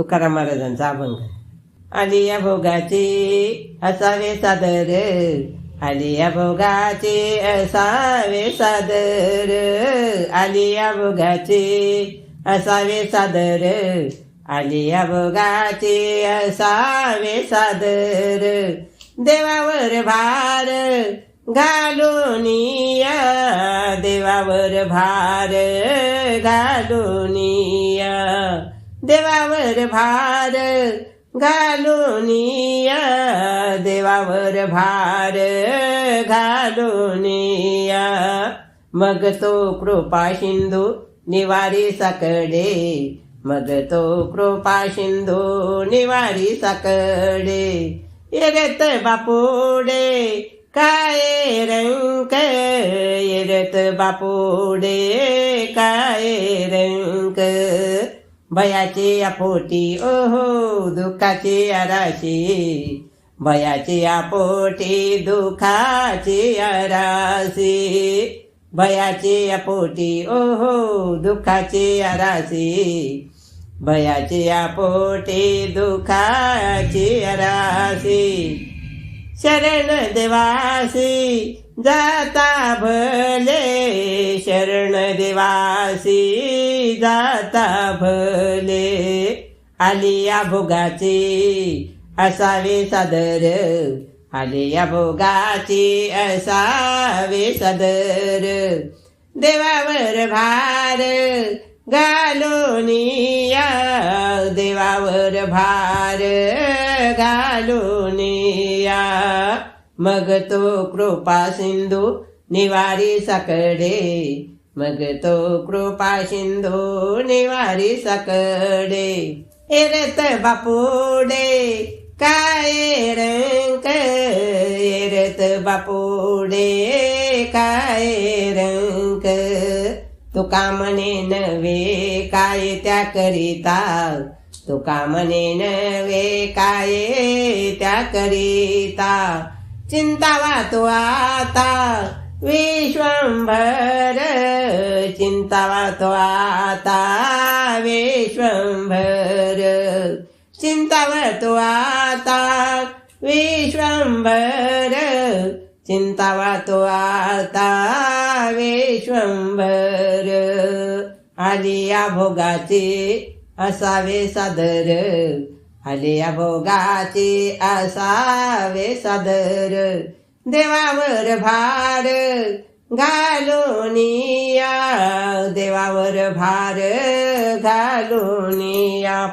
तुकाराम महाराजांचा अभंग. आलिया भोगाचे असावे सादर, आलिया भोगाचे असावे सादर, आलिया भोगाचे असावे सादर, आलिया भोगाचे असावे सादर. देवावर भार घालूनिया, देवावर भार घालूनिया, देवावर भार घालूनिया, देवावर भार घालूनिया. मग तो कृपा सिंधू निवारी साकडे, मग तो कृपा सिंधू निवारी साकडे. येरत बापुडे काय रंक, येरत बापुडे काय रंक. भयाचे अपोटी ओहो दुःखाचे आराशी, भयाचे अपोटी दुःखाचे आराशी, भयाचे अपोटी ओहो दुःखाचे आराशी, भयाचे अपोटी दुःखाचे आराशी. शरण देवासी जाता भले, शरण देवासी जाता भले. आलिया भोगाचे असावे सादर, आलिया भोगाचे असावे सादर. देवावर भार घालूनिया, देवावर भार घालूनिया. मग तो कृपा सिंधू निवारी साकडे, मग तो कृपा सिंधू निवारी साकडे. येरत बापुडे काय रंक, येरत बापुडे काय रंक. तुका म्हणे नव्हे काय त्या करिता, तुका म्हणे नव्हे काय त्या करिता. चिंतावा तो आता विश्वंभर, चिंतावा तो आता विश्वंभर, चिंतावा तो आता विश्वंभर, चिंतावा तो आता विश्वंभर. आलिया भोगाचे असावे सादर, आलिया भोगाचे असावे सादर. देवावर भार घालूनिया, देवावर भार घालूनिया.